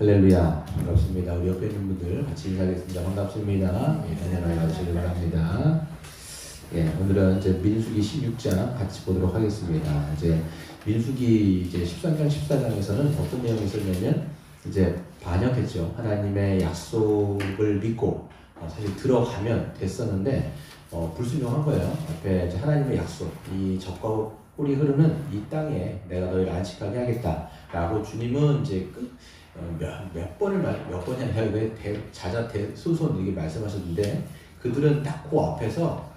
할렐루야, 반갑습니다. 우리 옆에 있는 분들 같이 인사하겠습니다. 반갑습니다. 예, 안녕히 가시길 바랍니다. 예, 오늘은 이제 민수기 16장 같이 보도록 하겠습니다. 이제 민수기 이제 13장, 14장에서는 어떤 내용이 있었냐면 이제 반역했죠. 하나님의 약속을 믿고 사실 들어가면 됐었는데 불순종한 거예요. 앞에 이제 하나님의 약속, 이 적과 꿀이 흐르는 이 땅에 내가 너희를 안식하게 하겠다라고 주님은 이제 몇 번이 아니라 자자대소손 이렇게 말씀하셨는데 그들은 딱 그 앞에서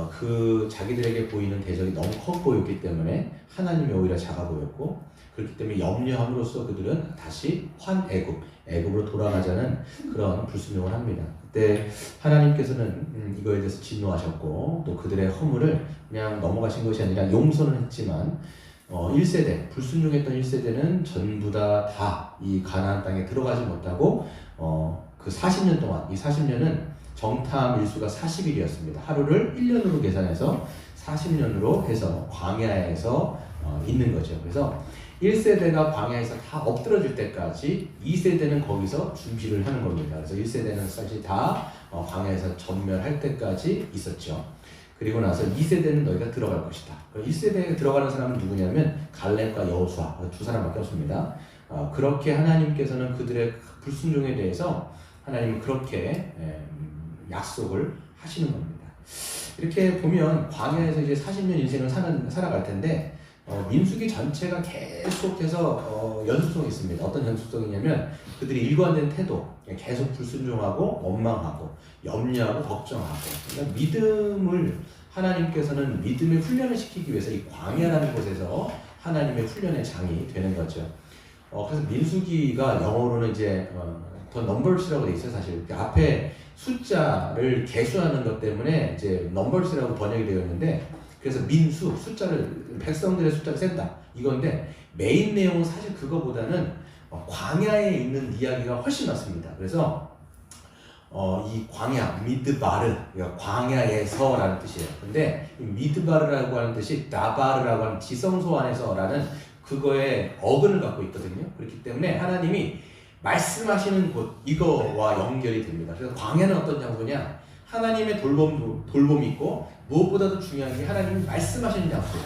그 자기들에게 보이는 대적이 너무 커 보였기 때문에 하나님이 오히려 작아 보였고, 그렇기 때문에 염려함으로써 그들은 다시 애굽으로 돌아가자는 그런 불순종을 합니다. 그때 하나님께서는 이거에 대해서 진노하셨고, 또 그들의 허물을 그냥 넘어가신 것이 아니라 용서는 했지만 1세대, 불순종했던 1세대는 전부 다 이 가나안 땅에 들어가지 못하고 그 40년 동안, 이 40년은 정탐 일수가 40일이었습니다. 하루를 1년으로 계산해서 40년으로 해서 광야에서 있는 거죠. 그래서 1세대가 광야에서 다 엎드러질 때까지 2세대는 거기서 준비를 하는 겁니다. 그래서 1세대는 사실 다 광야에서 전멸할 때까지 있었죠. 그리고 나서 2세대는 너희가 들어갈 것이다. 1세대에 들어가는 사람은 누구냐면 갈렙과 여호수아 두 사람밖에 없습니다. 그렇게 하나님께서는 그들의 불순종에 대해서 하나님은 그렇게 약속을 하시는 겁니다. 이렇게 보면 광야에서 이제 40년 인생을 살아갈 텐데 민수기 전체가 계속해서 연속성이 있습니다. 어떤 연속성이냐면 그들이 일관된 태도, 계속 불순종하고 원망하고 염려하고 걱정하고, 그러니까 믿음을 하나님께서는 믿음의 훈련을 시키기 위해서 이 광야라는 곳에서 하나님의 훈련의 장이 되는 거죠. 그래서 민수기가 영어로는 이제 더 넘버스라고 돼 있어요. 사실 앞에 숫자를 계수하는 것 때문에 이제 넘버스라고 번역이 되어 있는데, 그래서 민수, 백성들의 숫자를 센다 이건데, 메인 내용은 사실 그거보다는 광야에 있는 이야기가 훨씬 많습니다. 그래서 이 광야, 미드바르, 그러니까 광야에서라는 뜻이에요. 근데 이 미드바르라고 하는 뜻이 다바르라고 하는 지성소 안에서라는 그거의 어근을 갖고 있거든요. 그렇기 때문에 하나님이 말씀하시는 곳, 이거와 연결이 됩니다. 그래서 광야는 어떤 장소냐? 하나님의 돌봄이 있고, 무엇보다도 중요한 게 하나님이 말씀하시는 장소예요.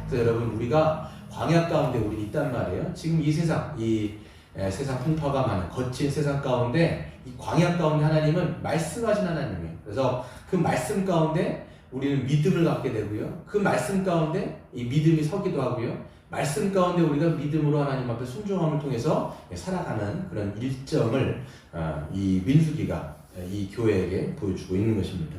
그래서 여러분, 우리가 광야 가운데 우리 있단 말이에요. 지금 이 세상 풍파가 많은 거친 세상 가운데, 이 광야 가운데 하나님은 말씀하신 하나님이에요. 그래서 그 말씀 가운데 우리는 믿음을 갖게 되고요. 그 말씀 가운데 이 믿음이 서기도 하고요. 말씀 가운데 우리가 믿음으로 하나님 앞에 순종함을 통해서 살아가는 그런 일정을 이 민수기가 이 교회에게 보여주고 있는 것입니다.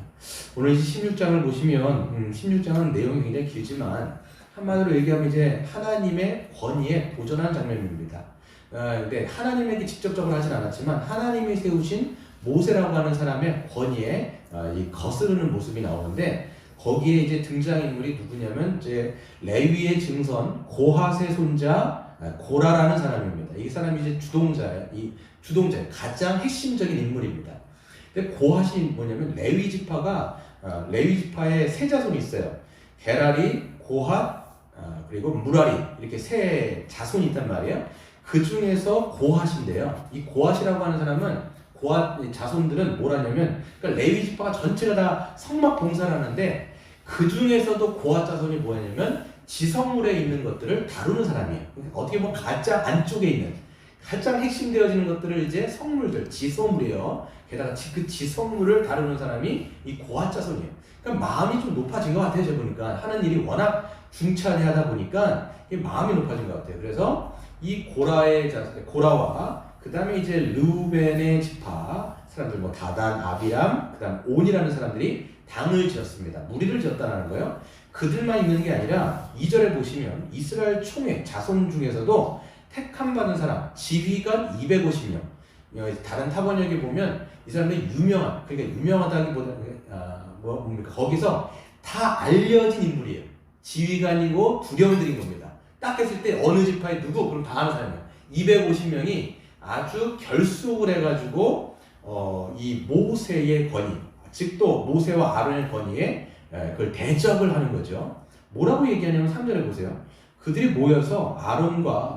오늘 16장을 보시면 16장은 내용이 굉장히 길지만 한마디로 얘기하면 이제 하나님의 권위에 도전하는 장면입니다. 근데 하나님에게 직접적으로 하진 않았지만 하나님이 세우신 모세라고 하는 사람의 권위에 이 거스르는 모습이 나오는데, 거기에 이제 등장인물이 누구냐면 이제 레위의 증손 고핫의 손자 고라라는 사람입니다. 이 사람이 이제 주동자의 가장 핵심적인 인물입니다. 근데 고핫이 뭐냐면 레위 지파에 세 자손이 있어요. 게라리, 고핫, 그리고 무라리, 이렇게 세 자손이 있단 말이에요. 그 중에서 고핫인데요. 이 고핫이라고 하는 사람은, 고핫 자손들은 뭐라냐면, 그러니까 레위 지파가 전체가 다 성막 봉사를 하는데 그 중에서도 고핫 자손이 뭐냐면 지성물에 있는 것들을 다루는 사람이에요. 어떻게 보면 가장 안쪽에 있는, 가장 핵심되어지는 것들을 이제 성물들, 지성물이에요. 게다가 그 지성물을 다루는 사람이 이 고핫 자손이에요. 그러니까 마음이 좀 높아진 것 같아요. 제가 보니까 하는 일이 워낙 중차대하다 보니까 마음이 높아진 것 같아요. 그래서 이 고라와 그 다음에 이제 르우벤의 지파 사람들, 뭐 다단, 아비람, 그 다음 온이라는 사람들이 당을 지었습니다. 무리를 지었다는 거예요. 그들만 있는 게 아니라 2절에 보시면 이스라엘 총회 자손 중에서도 택함 받은 사람, 지휘관 250명. 다른 타번역에 보면 이 사람들이 그러니까 유명하다기보다 뭡니까? 거기서 다 알려진 인물이에요. 지휘관이고 두려움들인 겁니다. 딱 했을 때 어느 지파에 누구? 그럼 다 아는 사람이에요. 250명이 아주 결속을 해가지고 이 모세의 권위, 즉 또 모세와 아론의 권위에 그걸 대적을 하는 거죠. 뭐라고 얘기하냐면 3절에 보세요. 그들이 모여서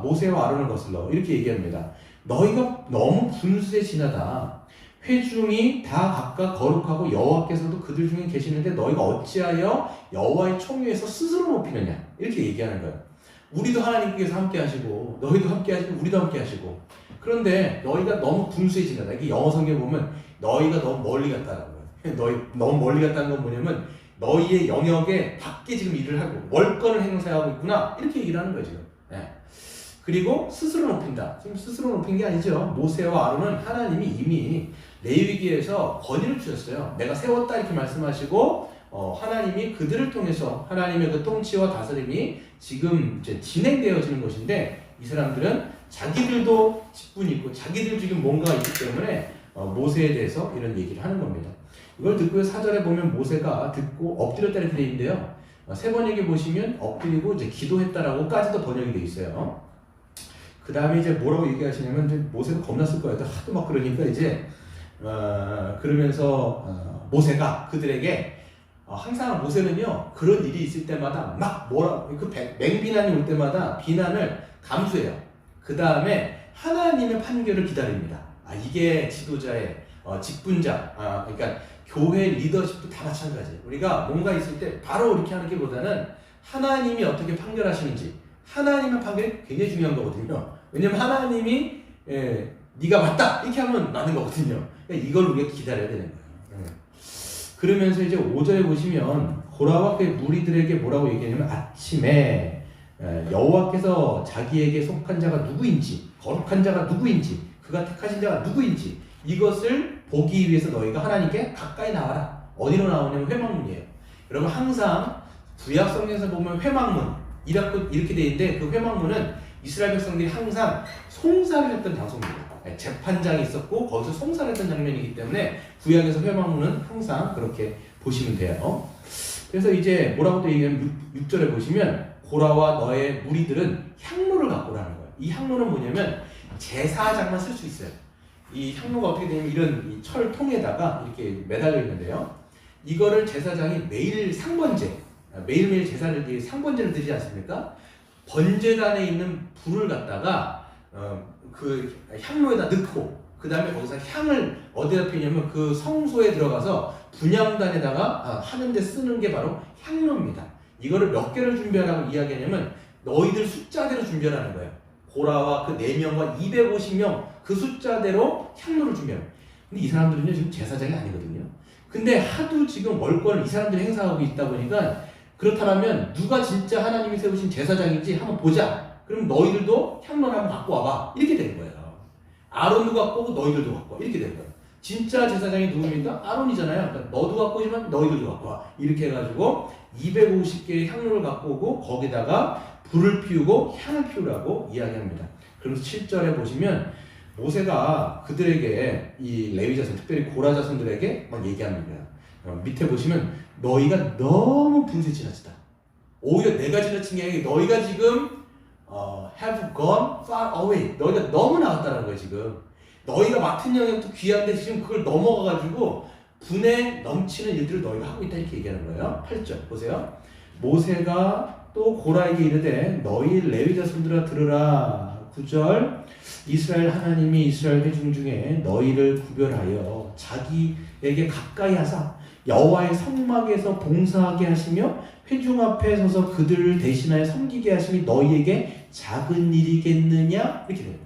모세와 아론을 거슬러 이렇게 얘기합니다. 너희가 너무 분수에 지나다. 회중이 다 각각 거룩하고 여호와께서도 그들 중에 계시는데 너희가 어찌하여 여호와의 총회에서 스스로 높이느냐 이렇게 얘기하는 거예요. 우리도 하나님께서 함께 하시고 너희도 함께 하시고 우리도 함께 하시고 그런데 너희가 너무 분수에 지나다. 이게 영어 성경에 보면 너희가 너무 멀리 갔다는 거예요. 너희 너무 멀리 갔다는 건 뭐냐면 너희의 영역에 밖에 지금 일을 하고 월권을 행사하고 있구나 이렇게 얘기를 하는 거예요 지금. 네. 그리고 스스로 높인다. 지금 스스로 높인 게 아니죠. 모세와 아론은 하나님이 이미 레위기에서 권위를 주셨어요. 내가 세웠다 이렇게 말씀하시고 하나님이 그들을 통해서 하나님의 그 통치와 다스림이 지금 이제 진행되어지는 것인데 이 사람들은 자기들도 직분이 있고 자기들 지금 뭔가 있기 때문에 모세에 대해서 이런 얘기를 하는 겁니다. 이걸 듣고 4절에 보면 모세가 듣고 엎드렸다 이렇게 되어 있는데요. 세 번역에 보시면 엎드리고 이제 기도했다라고까지도 번역이 되어 있어요. 그 다음에 이제 뭐라고 얘기하시냐면 이제 모세가 겁났을 거예요. 하도 막 그러니까 이제 그러면서 모세가 그들에게 항상 모세는요 그런 일이 있을 때마다 막 뭐라 그 맹비난이 올 때마다 비난을 감수해요. 그 다음에 하나님의 판결을 기다립니다. 이게 지도자의 직분자 그러니까 교회 리더십도 다 마찬가지예요. 우리가 뭔가 있을 때 바로 이렇게 하는 게 보다는 하나님이 어떻게 판결하시는지 하나님의 판결이 굉장히 중요한 거거든요. 왜냐면 하나님이 네가 맞다 이렇게 하면 맞는 거거든요. 그러니까 이걸 우리가 기다려야 되는 거예요. 그러면서 이제 5절에 보시면 고라와 그의 무리들에게 뭐라고 얘기하냐면 아침에 여호와께서 자기에게 속한 자가 누구인지 거룩한 자가 누구인지 그가 택하신 자가 누구인지 이것을 보기 위해서 너희가 하나님께 가까이 나와라. 어디로 나오냐면 회막문이에요. 여러분 항상 구약 성경에서 보면 회막문 이렇게 돼 있는데 그 회막문은 이스라엘 백성들이 항상 송사를 했던 장소입니다. 재판장이 있었고 거기서 송사를 했던 장면이기 때문에 구약에서 회막문은 항상 그렇게 보시면 돼요. 그래서 이제 뭐라고 또 얘기하면 6절에 보시면 고라와 너의 무리들은 향로를 갖고 오라는 거예요. 이 향로는 뭐냐면 제사장만 쓸 수 있어요. 이 향로가 어떻게 되냐면 이런 철통에다가 이렇게 매달려 있는데요. 이거를 제사장이 매일 상번제, 매일매일 제사를 상번제를 드리지 않습니까? 번제단에 있는 불을 갖다가 그 향로에다 넣고 그 다음에 거기서 향을 어디다 피냐면 그 성소에 들어가서 분향단에다가 하는데 쓰는 게 바로 향로입니다. 이거를 몇 개를 준비하라고 이야기하냐면 너희들 숫자대로 준비하라는 거예요. 고라와 그 4명과 250명 그 숫자대로 향로를 준비해요. 근데 이 사람들은요 지금 제사장이 아니거든요. 근데 하도 지금 월권을 이 사람들이 행사하고 있다 보니까 그렇다면 누가 진짜 하나님이 세우신 제사장인지 한번 보자. 그럼 너희들도 향로를 한번 갖고 와봐. 이렇게 되는 거예요. 아론도 갖고 오고 너희들도 갖고 와. 이렇게 되는 거예요. 진짜 제사장이 누굽니까? 아론이잖아요. 그러니까 너도 갖고 오지만 너희들도 갖고 와. 이렇게 해가지고 250개의 향로를 갖고 오고 거기다가 불을 피우고 향을 피우라고 이야기합니다. 그래서 7절에 보시면 모세가 그들에게 이 레위 자손, 특별히 고라 자손들에게 막 얘기합니다. 밑에 보시면 너희가 너무 분수에 지나치다. 오히려 내가 지나친 게 아니라 너희가 지금 have gone far away. 너희가 너무 나갔다는 거예요 지금. 너희가 맡은 영역도 귀한데 지금 그걸 넘어가가지고 분에 넘치는 일들을 너희가 하고 있다 이렇게 얘기하는 거예요. 8절 보세요. 모세가 또 고라에게 이르되 너희 레위 자손들아 들으라. 9절 이스라엘 하나님이 이스라엘 회중 중에 너희를 구별하여 자기에게 가까이 하사 여호와의 성막에서 봉사하게 하시며 회중 앞에 서서 그들을 대신하여 섬기게 하심이 너희에게 작은 일이겠느냐? 이렇게 되는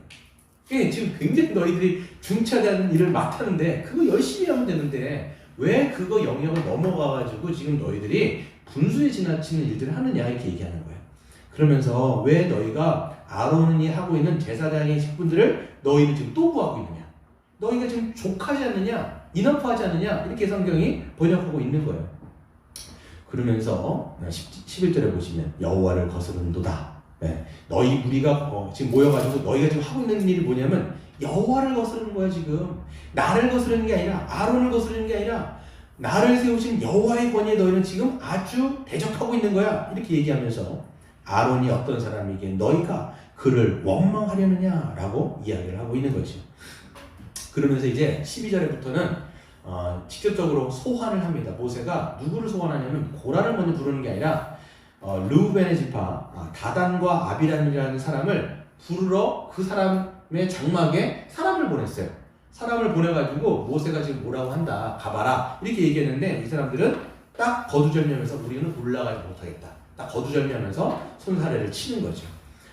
거예요. 지금 굉장히 너희들이 중차대한 일을 맡았는데 그거 열심히 하면 되는데 왜 그거 영역을 넘어가가지고 지금 너희들이 분수에 지나치는 일들을 하느냐 이렇게 얘기하는 거예요. 그러면서 왜 너희가 아론이 하고 있는 제사장의 직분들을 너희는 지금 또 구하고 있느냐? 너희가 지금 족하지 않느냐? 인업하지 않느냐? 이렇게 성경이 번역하고 있는 거예요. 그러면서 11절에 보시면 여호와를 거스른도다. 네. 너희 무리가 지금 모여가지고 너희가 지금 하고 있는 일이 뭐냐면 여호와를 거스르는 거야 지금. 나를 거스르는 게 아니라 아론을 거스르는 게 아니라 나를 세우신 여호와의 권위에 너희는 지금 아주 대적하고 있는 거야. 이렇게 얘기하면서 아론이 어떤 사람이기에 너희가 그를 원망하려느냐라고 이야기를 하고 있는 거죠. 그러면서 이제 12절에부터는 직접적으로 소환을 합니다. 모세가 누구를 소환하냐면 고라를 먼저 부르는 게 아니라 르우벤의 지파 다단과 아비람이라는 사람을 부르러 그 사람 사람의 장막에 사람을 보냈어요. 사람을 보내가지고 모세가 지금 뭐라고 한다, 가봐라 이렇게 얘기했는데 이 사람들은 딱 거두절미하면서 우리는 올라가지 못하겠다. 딱 거두절미하면서 손사래를 치는 거죠.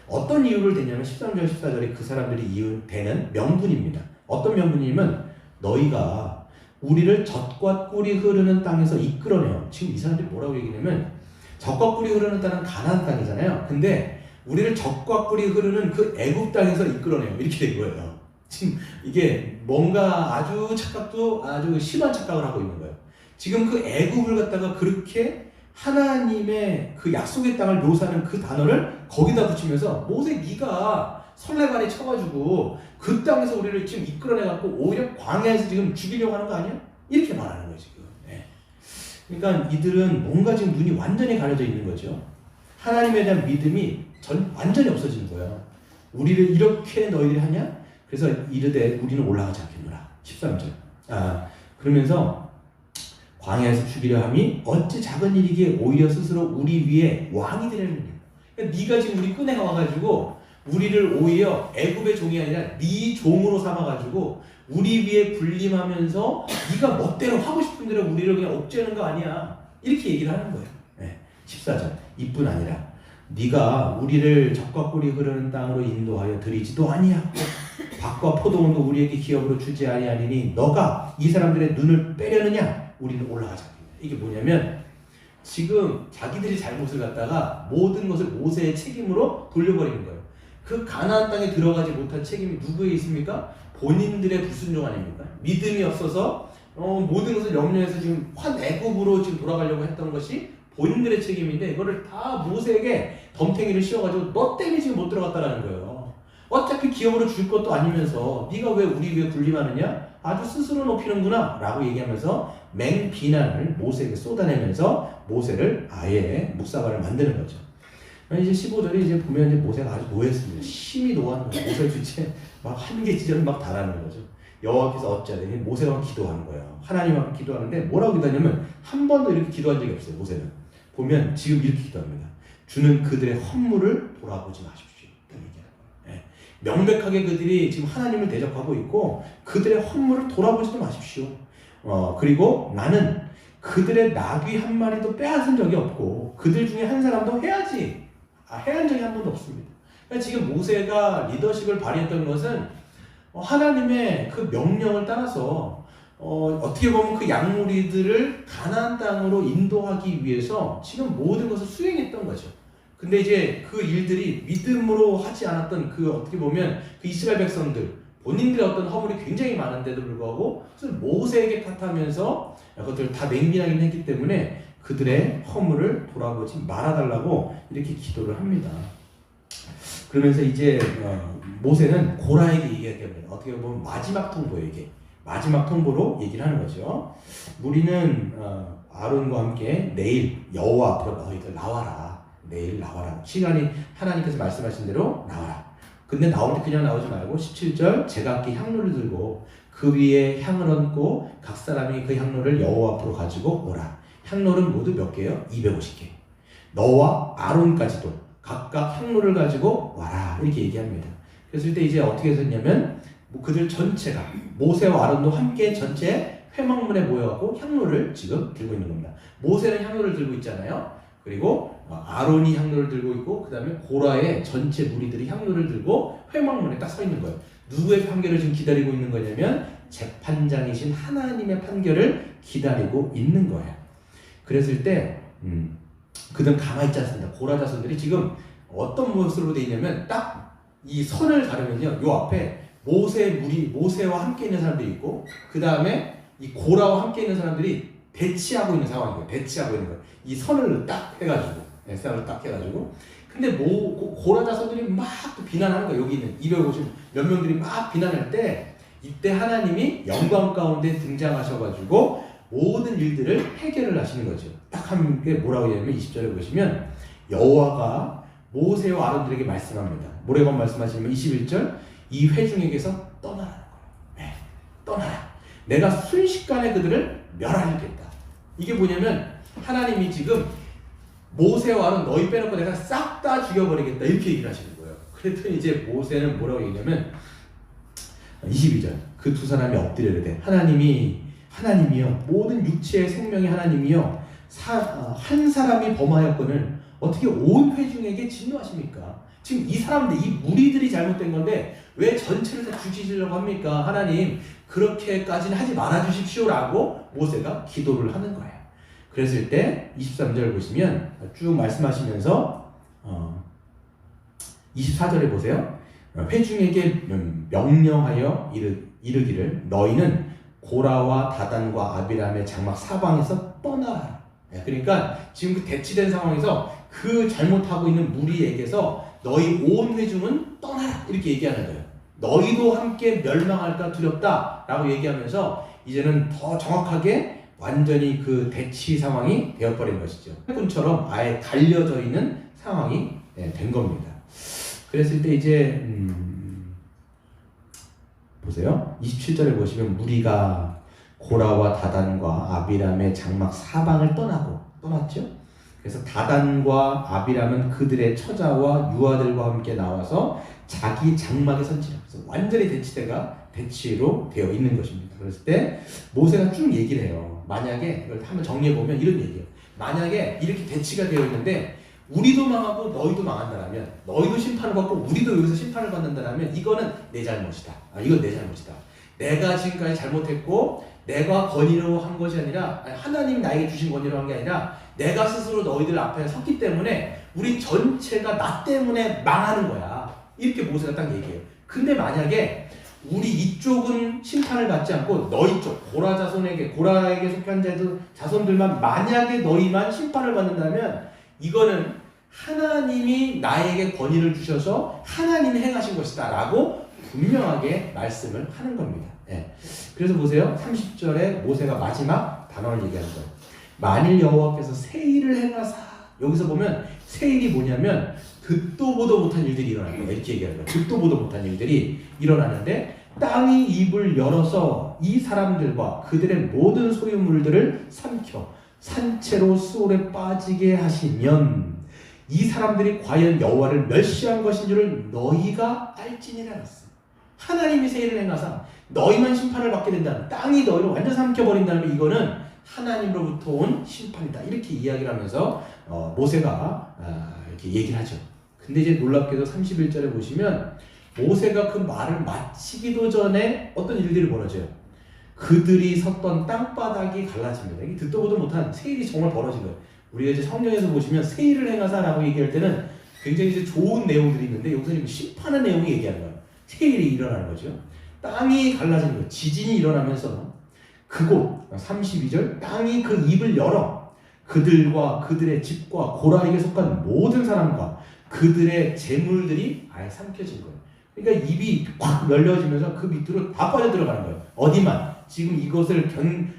어떤 이유를 대냐면 13절 14절에 그 사람들이 이유 되는 명분입니다. 어떤 명분이냐면 너희가 우리를 젖과 꿀이 흐르는 땅에서 이끌어내요. 지금 이 사람들이 뭐라고 얘기냐면 젖과 꿀이 흐르는 땅은 가나안 땅이잖아요. 근데 우리를 젖과 꿀이 흐르는 그 애굽 땅에서 이끌어내요. 이렇게 된 거예요. 지금 이게 뭔가 아주 착각도 아주 심한 착각을 하고 있는 거예요. 지금 그 애굽을 갖다가 그렇게 하나님의 그 약속의 땅을 묘사하는 그 단어를 거기다 붙이면서 모세 네가 설레발에 쳐가지고 그 땅에서 우리를 지금 이끌어내갖고 오히려 광야에서 지금 죽이려고 하는 거 아니야? 이렇게 말하는 거예요 지금. 네. 그러니까 이들은 뭔가 지금 눈이 완전히 가려져 있는 거죠. 하나님에 대한 믿음이 완전히 없어지는 거예요. 우리를 이렇게 너희들이 하냐? 그래서 이르되 우리는 올라가지 않겠노라. 13절. 그러면서 광야에서 죽이려 함이 어찌 작은 일이기에 오히려 스스로 우리 위에 왕이 되려느냐. 그러니까 네가 지금 우리 끄내 와가지고 우리를 오히려 애굽의 종이 아니라 네 종으로 삼아가지고 우리 위에 군림하면서 네가 멋대로 하고 싶은 대로 우리를 그냥 억제하는 거 아니야. 이렇게 얘기를 하는 거예요. 네. 14절. 이뿐 아니라 네가 우리를 젖과 꿀이 흐르는 땅으로 인도하여 들이지도 아니하고 밭과 포도원도 우리에게 기업으로 주지 아니하리니 너가 이 사람들의 눈을 빼려느냐? 우리는 올라가자. 이게 뭐냐면 지금 자기들이 잘못을 갖다가 모든 것을 모세의 책임으로 돌려버리는 거예요. 그 가나안 땅에 들어가지 못한 책임이 누구에 있습니까? 본인들의 불순종 아닙니까? 믿음이 없어서 모든 것을 염려해서 지금 애굽으로 지금 돌아가려고 했던 것이 본인들의 책임인데 이거를 다 모세에게 덤탱이를 씌워가지고 너 때문에 지금 못 들어갔다라는 거예요. 어차피 기업으로 줄 것도 아니면서 네가 왜 우리 위에 군림하느냐? 아주 스스로 높이는구나 라고 얘기하면서 맹비난을 모세에게 쏟아내면서 모세를 아예 묵사발을 만드는 거죠. 이제 15절에 이제 보면 이제 모세가 아주 노했습니다. 심히 노하는 거예요. 모세를 이제 막 한계 지점을 막 달하는 거죠. 여호와께서 어찌하되니 모세가 기도하는 거예요. 하나님 앞에 기도하는데 뭐라고 기도하냐면 한 번도 이렇게 기도한 적이 없어요. 모세는 보면 지금 이렇게 기도합니다. 주는 그들의 헌물을 돌아보지 마십시오. 네. 명백하게 그들이 지금 하나님을 대적하고 있고 그들의 헌물을 돌아보지도 마십시오. 그리고 나는 그들의 나귀 한 마리도 빼앗은 적이 없고 그들 중에 한 사람도 해한 적이 한 번도 없습니다. 그러니까 지금 모세가 리더십을 발휘했던 것은 하나님의 그 명령을 따라서 어떻게 보면 그 양무리들을 가나안 땅으로 인도하기 위해서 지금 모든 것을 수행했던 거죠. 근데 이제 그 일들이 믿음으로 하지 않았던 그 어떻게 보면 그 이스라엘 백성들 본인들의 어떤 허물이 굉장히 많은데도 불구하고 모세에게 탓하면서 그것들을 다 맹비하긴 했기 때문에 그들의 허물을 돌아보지 말아달라고 이렇게 기도를 합니다. 그러면서 이제 모세는 고라에게 얘기하게 됩니다. 어떻게 보면 마지막 통보로 얘기를 하는 거죠. 우리는 아론과 함께 내일 여호와 앞으로 너희들 나와라. 내일 나와라. 시간이 하나님께서 말씀하신 대로 나와라. 근데 나올 때 그냥 나오지 말고 17절 제각기 향로를 들고 그 위에 향을 얹고 각 사람이 그 향로를 여호와 앞으로 가지고 오라. 향로는 모두 몇 개요? 250개. 너와 아론까지도 각각 향로를 가지고 와라. 이렇게 얘기합니다. 그래서 이때 이제 어떻게 했냐면 그들 전체가 모세와 아론도 함께 전체 회막문에 모여갖고 향로를 지금 들고 있는 겁니다. 모세는 향로를 들고 있잖아요. 그리고 아론이 향로를 들고 있고 그 다음에 고라의 전체 무리들이 향로를 들고 회막문에 딱 서 있는 거예요. 누구의 판결을 지금 기다리고 있는 거냐면 재판장이신 하나님의 판결을 기다리고 있는 거예요. 그랬을 때 그들은 가만히 있지 않습니다. 고라 자손들이 지금 어떤 모습으로 되어 있냐면 딱 이 선을 가르면요, 요 앞에 모세와 함께 있는 사람들이 있고 그 다음에 이 고라와 함께 있는 사람들이 대치하고 있는 상황이에요. 대치하고 있는 거예요. 이 선을 딱 해가지고 근데 고라 자손들이 막 또 비난하는 거예요. 여기 있는 250 몇 명들이 막 비난할 때 이때 하나님이 영광 가운데 등장하셔가지고 모든 일들을 해결을 하시는 거죠. 딱 한 게 뭐라고 하냐면 20절에 보시면 여호와가 모세와 아론들에게 말씀합니다. 뭐라고 말씀하시냐면 21절 이 회중에게서 떠나라는 거예요. 네, 떠나라. 내가 순식간에 그들을 멸하겠다. 이게 뭐냐면 하나님이 지금 모세와 아론 너희 빼놓고 내가 싹 다 죽여버리겠다 이렇게 얘기를 하시는 거예요. 그랬더니 이제 모세는 뭐라고 얘기냐면 22절 그 두 사람이 엎드려 이르되 하나님이요 모든 육체의 생명의 하나님이요 한 사람이 범하였거늘 어떻게 온 회중에게 진노하십니까? 지금 이 사람들 이 무리들이 잘못된 건데 왜 전체를 다 죽이시려고 합니까? 하나님 그렇게까지는 하지 말아 주십시오라고 모세가 기도를 하는 거예요. 그랬을 때 23절 보시면 쭉 말씀하시면서 24절에 보세요. 회중에게 명령하여 이르기를 너희는 고라와 다단과 아비람의 장막 사방에서 떠나라. 그러니까 지금 그 대치된 상황에서 그 잘못하고 있는 무리에게서 너희 온 회중은 떠나라 이렇게 얘기하는 거예요. 너희도 함께 멸망할까 두렵다 라고 얘기하면서 이제는 더 정확하게 완전히 그 대치 상황이 되어버린 것이죠. 군처럼 아예 갈려져 있는 상황이 된 겁니다. 그랬을 때 이제 보세요. 27절에 보시면 무리가 고라와 다단과 아비람의 장막 사방을 떠났죠. 그래서 다단과 아비람은 그들의 처자와 유아들과 함께 나와서 자기 장막에 선지라. 그래서 완전히 대치로 되어 있는 것입니다. 그랬을 때 모세가 쭉 얘기를 해요. 만약에 이걸 한번 정리해 보면 이런 얘기예요. 만약에 이렇게 대치가 되어 있는데 우리도 망하고 너희도 망한다라면, 너희도 심판을 받고 우리도 여기서 심판을 받는다라면 이거는 내 잘못이다. 이건 내 잘못이다. 내가 지금까지 잘못했고 내가 권위로 한 것이 아니라 하나님이 나에게 주신 권위로 한 게 아니라 내가 스스로 너희들 앞에 섰기 때문에 우리 전체가 나 때문에 망하는 거야. 이렇게 모세가 딱 얘기해요. 근데 만약에 우리 이쪽은 심판을 받지 않고 너희 쪽 고라에게 속한 자손들만 만약에 너희만 심판을 받는다면 이거는 하나님이 나에게 권위를 주셔서 하나님이 행하신 것이다 라고 분명하게 말씀을 하는 겁니다. 그래서 보세요. 30절에 모세가 마지막 단어를 얘기하는 거예요. 만일 여호와께서 새 일을 행하사, 여기서 보면 새 일이 뭐냐면 듣도 보도 못한 일들이 일어나는 거예요. 이렇게 얘기하는 거예요. 듣도 보도 못한 일들이 일어나는데 땅이 입을 열어서 이 사람들과 그들의 모든 소유물들을 삼켜 산채로 수월에 빠지게 하시면 이 사람들이 과연 여호와를 멸시한 것인 줄을 너희가 알지니라 했어요. 하나님이 새 일을 행하사 너희만 심판을 받게 된다면, 땅이 너희를 완전 삼켜버린다면 이거는 하나님으로부터 온 심판이다. 이렇게 이야기를 하면서 모세가 이렇게 얘기를 하죠. 근데 이제 놀랍게도 31절에 보시면 모세가 그 말을 마치기도 전에 어떤 일들이 벌어져요. 그들이 섰던 땅바닥이 갈라집니다. 이게 듣도 보도 못한 새 일이 정말 벌어진 거예요. 우리가 이제 성경에서 보시면 새 일을 행하사라고 얘기할 때는 굉장히 이제 좋은 내용들이 있는데 여기서 심판의 내용이 얘기하는 거예요. 새 일이 일어나는 거죠. 땅이 갈라지는 거예요. 지진이 일어나면서 그곳 32절 땅이 그 입을 열어 그들과 그들의 집과 고라에게 속한 모든 사람과 그들의 재물들이 아예 삼켜진 거예요. 그러니까 입이 확 열려지면서 그 밑으로 다 빠져 들어가는 거예요. 어디만 지금 이것을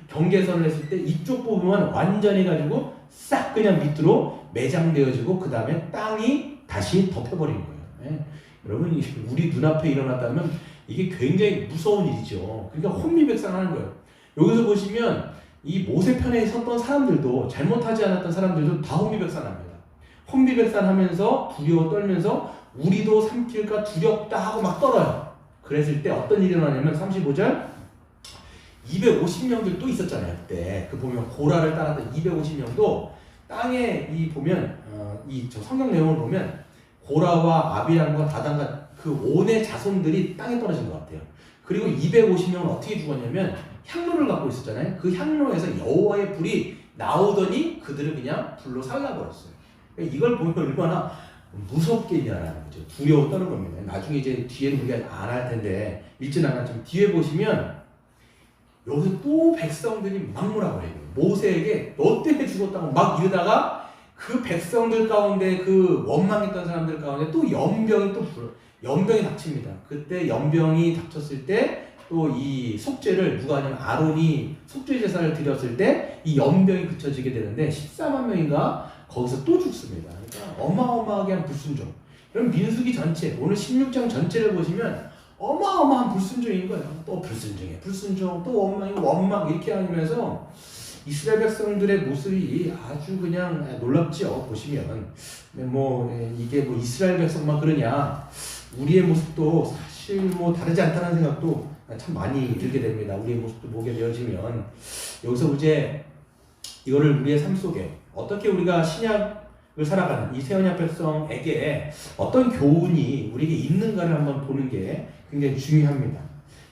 경계선을 했을 때 이쪽 부분만 완전히 가지고 싹 그냥 밑으로 매장되어지고 그 다음에 땅이 다시 덮여버린 거예요. 여러분 우리 눈앞에 일어났다면 이게 굉장히 무서운 일이죠. 그러니까 혼미백산하는 거예요. 여기서 보시면 이 모세 편에 섰던 사람들도 잘못하지 않았던 사람들도 다 혼미백산합니다. 혼미백산하면서 두려워 떨면서 우리도 삼킬까 두렵다 하고 막 떨어요. 그랬을 때 어떤 일이 일어나냐면 35절 250명들 또 있었잖아요. 그때 그 보면 고라를 따랐던 250명도 땅에 이 보면 저 성경 내용을 보면 고라와 아비람과 다단과 그 온의 자손들이 땅에 떨어진 것 같아요. 그리고 250명은 어떻게 죽었냐면 향로를 갖고 있었잖아요. 그 향로에서 여호와의 불이 나오더니 그들을 그냥 불로 살라버렸어요. 그러니까 이걸 보면 얼마나 무섭게 일어나는 거죠. 두려워 떠는 겁니다. 나중에 이제 뒤에는 우리가 안 할 텐데 읽진 않았지만 뒤에 보시면 여기서 또 백성들이 막 몰아버려요. 모세에게 너 때문에 죽었다고 막 이러다가 그 백성들 가운데 그 원망했던 사람들 가운데 또 연병이 닥칩니다. 그때 연병이 닥쳤을 때 또 이 속죄를 누가 하냐면 아론이 속죄 제사를 드렸을 때 이 연병이 그쳐지게 되는데 14만 명인가 거기서 또 죽습니다. 그러니까 어마어마하게 한 불순종. 그럼 민수기 전체 오늘 16장 전체를 보시면 어마어마한 불순종인 거예요. 또 불순종에 불순종, 또 원망 이렇게 하면서 이스라엘 백성들의 모습이 아주 그냥 놀랍죠. 보시면 이게 뭐 이스라엘 백성만 그러냐? 우리의 모습도 사실 사실 뭐 다르지 않다는 생각도 참 많이 들게 됩니다. 우리의 모습도 보게 되어지면 여기서 이제 이거를 우리의 삶 속에 어떻게 우리가 신약을 살아가는 이 새 언약 백성에게 어떤 교훈이 우리에게 있는가를 한번 보는 게 굉장히 중요합니다.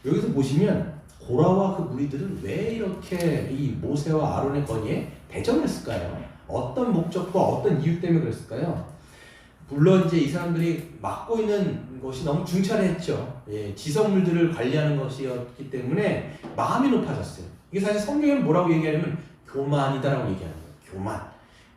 여기서 보시면 고라와 그 무리들은 왜 이렇게 이 모세와 아론의 건의에 대적했을까요? 어떤 목적과 어떤 이유 때문에 그랬을까요? 물론 이제 이 사람들이 맡고 있는 것이 너무 중차대했죠. 예, 지성물들을 관리하는 것이었기 때문에 마음이 높아졌어요. 이게 사실 성경에는 뭐라고 얘기하냐면 교만이다라고 얘기하는 거예요. 교만.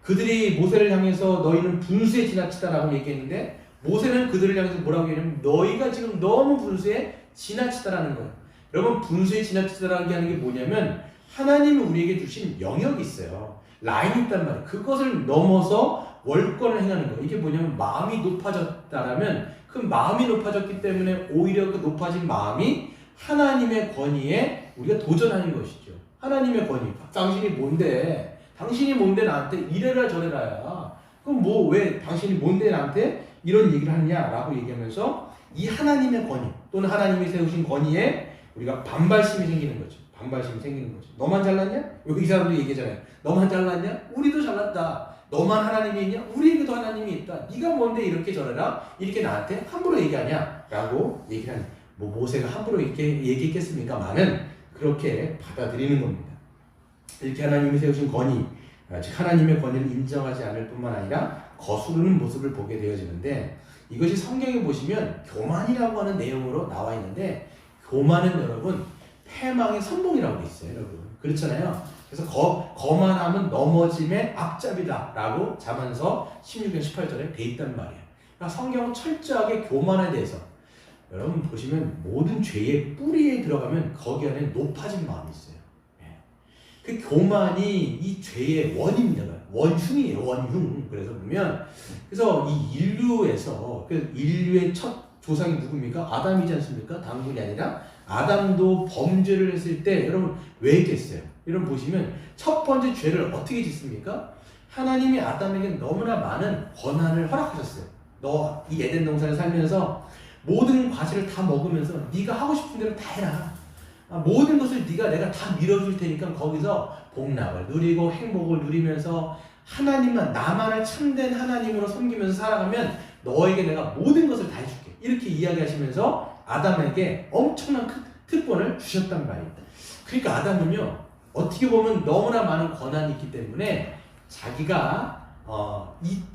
그들이 모세를 향해서 너희는 분수에 지나치다라고 얘기했는데 모세는 그들을 향해서 뭐라고 얘기하냐면 너희가 지금 너무 분수에 지나치다라는 거예요. 여러분 분수에 지나치다라는 게 하는 게 뭐냐면 하나님이 우리에게 주신 영역이 있어요. 라인이 있단 말이에요. 그것을 넘어서 월권을 행하는 거예요. 이게 뭐냐면 마음이 높아졌다라면 그 마음이 높아졌기 때문에 오히려 그 높아진 마음이 하나님의 권위에 우리가 도전하는 것이죠. 하나님의 권위. 당신이 뭔데? 당신이 뭔데 나한테 이래라 저래라야. 그럼 뭐 왜 당신이 뭔데 나한테 이런 얘기를 하느냐라고 얘기하면서 이 하나님의 권위 또는 하나님이 세우신 권위에 우리가 반발심이 생기는 거죠. 반발심이 생기는 거죠. 너만 잘났냐? 여기 이 사람도 얘기하잖아요. 너만 잘났냐? 우리도 잘났다. 너만 하나님이 있냐? 우리에게도 하나님이 있다. 네가 뭔데 이렇게 저래라? 이렇게 나한테 함부로 얘기하냐? 라고 얘기를 하는. 뭐 모세가 함부로 이렇게 얘기했겠습니까만은 그렇게 받아들이는 겁니다. 이렇게 하나님이 세우신 권위, 즉 하나님의 권위를 인정하지 않을 뿐만 아니라 거스르는 모습을 보게 되어지는데 이것이 성경에 보시면 교만이라고 하는 내용으로 나와 있는데 교만은 여러분 패망의 선봉이라고 있어요. 여러분 그렇잖아요. 그래서 거만함은 넘어짐의 앞잡이다 라고 잠언서 16장 18절에 돼 있단 말이에요. 그러니까 성경은 철저하게 교만에 대해서 여러분 보시면 모든 죄의 뿌리에 들어가면 거기 안에 높아진 마음이 있어요. 그 교만이 이 죄의 원인입니다. 원흉이에요. 원흉. 그래서 보면 그래서 이 인류에서 그 인류의 첫 조상이 누굽니까? 아담이지 않습니까? 당군이 아니라 아담도 범죄를 했을 때 여러분 왜 했겠어요? 여러분 보시면 첫 번째 죄를 어떻게 짓습니까? 하나님이 아담에게 너무나 많은 권한을 허락하셨어요. 너 이 에덴 동산에 살면서 모든 과실을 다 먹으면서 네가 하고 싶은 대로 다 해라. 모든 것을 내가 다 밀어줄 테니까 거기서 복락을 누리고 행복을 누리면서 하나님만 나만을 참된 하나님으로 섬기면서 살아가면 너에게 내가 모든 것을 다 해줄게. 이렇게 이야기하시면서 아담에게 엄청난 특권을 주셨단 말입니다. 그러니까 아담은요 어떻게 보면 너무나 많은 권한이 있기 때문에 자기가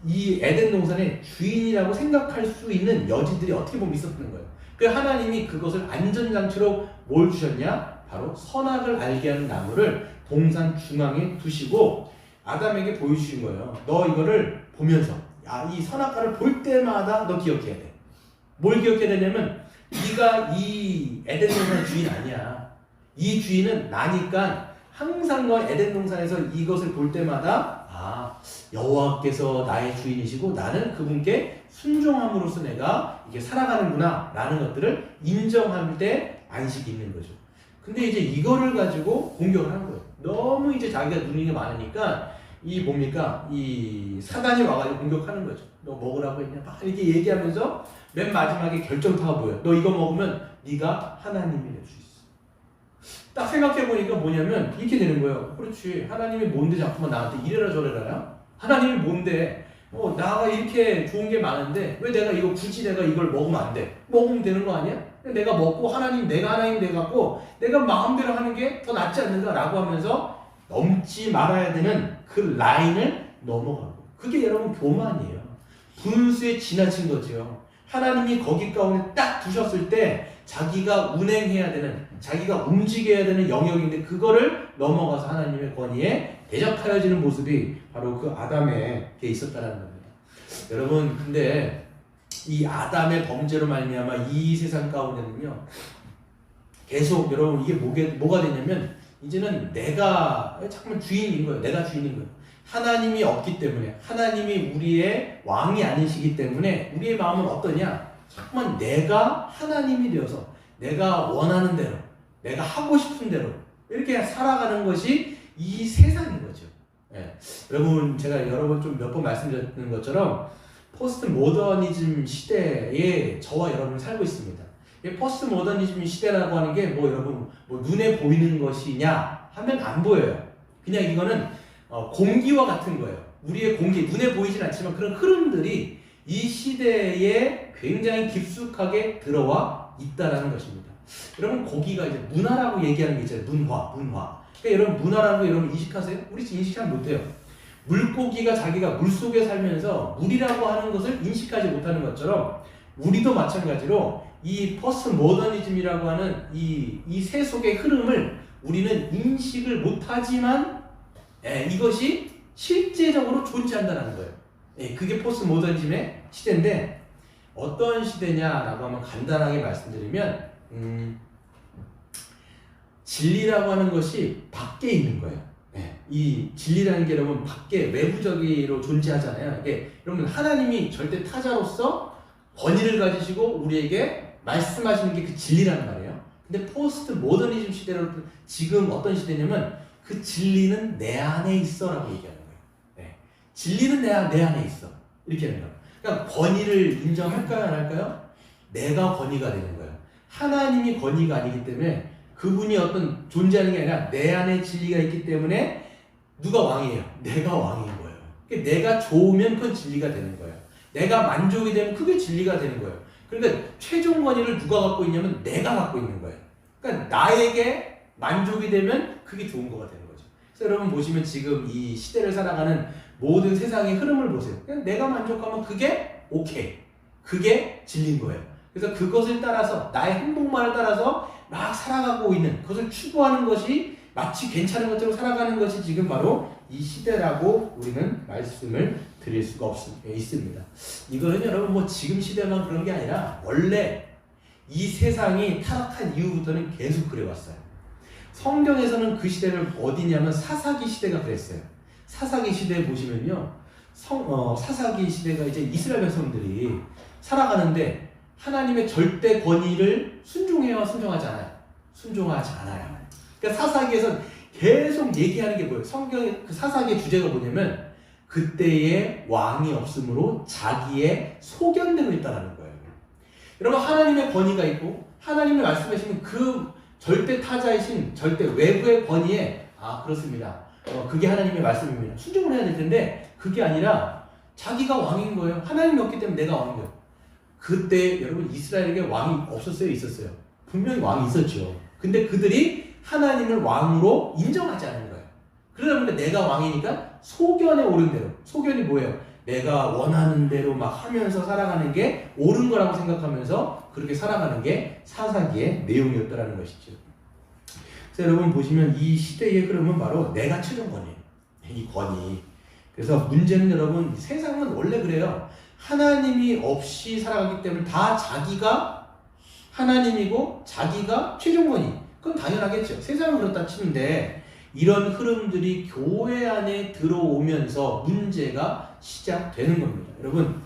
이 에덴 동산의 주인이라고 생각할 수 있는 여지들이 어떻게 보면 있었던 거예요. 그 하나님이 그것을 안전장치로 뭘 주셨냐? 바로 선악을 알게 하는 나무를 동산 중앙에 두시고 아담에게 보여주신 거예요. 너 이거를 보면서 이 선악과를 볼 때마다 너 기억해야 돼. 뭘 기억해야 되냐면 네가 이 에덴 동산의 주인 아니야. 이 주인은 나니까 항상 너 에덴 동산에서 이것을 볼 때마다 여호와께서 나의 주인이시고 나는 그분께 순종함으로써 내가 이게 살아가는구나 라는 것들을 인정할 때 안식이 있는 거죠. 근데 이제 이거를 가지고 공격을 하는 거예요. 너무 이제 자기가 누리는 게 많으니까 이 사단이 와가지고 공격하는 거죠. 너 먹으라고 했냐? 막 이렇게 얘기하면서 맨 마지막에 결정타가 뭐예요? 너 이거 먹으면 네가 하나님이 될 수 있어. 딱 생각해보니까 뭐냐면 이렇게 되는 거예요. 그렇지. 하나님이 뭔데 자꾸만 나한테 이래라 저래라야? 하나님이 뭔데? 나가 이렇게 좋은 게 많은데 왜 내가 굳이 내가 이걸 먹으면 안 돼? 먹으면 되는 거 아니야? 내가 먹고 내가 하나님 돼갖고 내가 마음대로 하는 게 더 낫지 않는가라고 하면서 넘지 말아야 되는 그 라인을 넘어가고 그게 여러분 교만이에요. 분수에 지나친 거죠. 하나님이 거기 가운데 딱 두셨을 때 자기가 운행해야 되는 자기가 움직여야 되는 영역인데 그거를 넘어가서 하나님의 권위에 대적하여지는 모습이 바로 그 아담에게 있었다는 겁니다. 여러분 근데 이 아담의 범죄로 말미암아 이 세상 가운데는요 계속 여러분 이게 뭐가 되냐면 이제는 내가 잠깐만 주인인 거예요. 내가 주인인 거예요. 하나님이 없기 때문에 하나님이 우리의 왕이 아니시기 때문에 우리의 마음은 어떠냐? 잠깐만 내가 하나님이 되어서 내가 원하는 대로 내가 하고 싶은 대로 이렇게 살아가는 것이 이 세상인 거죠. 여러분 제가 여러 번 좀 몇 번 말씀드렸던 것처럼 포스트 모더니즘 시대에 저와 여러분이 살고 있습니다. 포스트 모더니즘 시대라고 하는 게 뭐 여러분 뭐 눈에 보이는 것이냐 하면 안 보여요. 그냥 이거는 공기와 같은 거예요. 우리의 공기, 눈에 보이진 않지만 그런 흐름들이 이 시대에 굉장히 깊숙하게 들어와 있다라는 것입니다. 여러분 고기가 이제 문화라고 얘기하는 게 있잖아요. 문화. 그러니까 여러분 문화라는 거 여러분 인식하세요? 우리 인식 잘 못해요. 물고기가 자기가 물속에 살면서 물이라고 하는 것을 인식하지 못하는 것처럼 우리도 마찬가지로 이 포스트 모더니즘이라고 하는 이 세속의 흐름을 우리는 인식을 못하지만 이것이 실제적으로 존재한다는 거예요. 그게 포스트 모더니즘의 시대인데 어떤 시대냐라고 하면 간단하게 말씀드리면 진리라고 하는 것이 밖에 있는 거예요. 이 진리라는 게 여러분 밖에 외부적으로 존재하잖아요. 이게 여러분 하나님이 절대 타자로서 권위를 가지시고 우리에게 말씀하시는 게 그 진리라는 말이에요. 근데 포스트 모더니즘 시대로 지금 어떤 시대냐면 그 진리는 내 안에 있어라고 얘기하는 거예요. 진리는 내 안에 있어 이렇게 하는 거예요. 그러니까 권위를 인정할까요, 안 할까요? 내가 권위가 되는 거예요. 하나님이 권위가 아니기 때문에 그분이 어떤 존재하는 게 아니라 내 안에 진리가 있기 때문에 누가 왕이에요? 내가 왕인 거예요. 그러니까 내가 좋으면 그건 진리가 되는 거예요. 내가 만족이 되면 그게 진리가 되는 거예요. 그러니까 최종 권위를 누가 갖고 있냐면 내가 갖고 있는 거예요. 그러니까 나에게 만족이 되면 그게 좋은 거가 되는 거죠. 그래서 여러분 보시면 지금 이 시대를 살아가는 모든 세상의 흐름을 보세요. 그냥 내가 만족하면 그게 오케이. 그게 진리인 거예요. 그래서 그것을 따라서 나의 행복만을 따라서 막 살아가고 있는 그것을 추구하는 것이 마치 괜찮은 것처럼 살아가는 것이 지금 바로 이 시대라고 우리는 말씀을 드릴 수가 있습니다. 이거는 여러분 뭐 지금 시대만 그런 게 아니라 원래 이 세상이 타락한 이후부터는 계속 그래왔어요. 성경에서는 그 시대를 어디냐면 사사기 시대가 그랬어요. 사사기 시대에 보시면요, 사사기 시대가 이제 이스라엘 백성들이 살아가는데 하나님의 절대 권위를 순종해야 순종하지 않아요. 순종하지 않아요. 그러니까 사사기에서 계속 얘기하는 게 뭐예요? 성경의 그 사사기의 주제가 뭐냐면 그때의 왕이 없으므로 자기의 소견대로 있다라는 거예요. 여러분 하나님의 권위가 있고 하나님이 말씀하시는 그 절대 타자이신 절대 외부의 권위에 그렇습니다. 그게 하나님의 말씀입니다. 순종을 해야 될 텐데 그게 아니라 자기가 왕인 거예요. 하나님이 없기 때문에 내가 왕인 거예요. 그때 여러분 이스라엘에게 왕이 없었어요? 있었어요? 분명히 왕이 있었죠. 근데 그들이 하나님을 왕으로 인정하지 않는 거예요. 그러다 보니까 내가 왕이니까 소견에 오른 대로. 소견이 뭐예요? 내가 원하는 대로 막 하면서 살아가는 게 옳은 거라고 생각하면서 그렇게 살아가는 게 사사기의 내용이었다라는 것이죠. 그래서 여러분 보시면 이 시대의 흐름은 바로 내가 최종 권위예요. 이 권위. 그래서 문제는 여러분 세상은 원래 그래요. 하나님이 없이 살아가기 때문에 다 자기가 하나님이고 자기가 최종 권위. 그건 당연하겠죠. 세상은 그렇다 치는데 이런 흐름들이 교회 안에 들어오면서 문제가 시작되는 겁니다. 여러분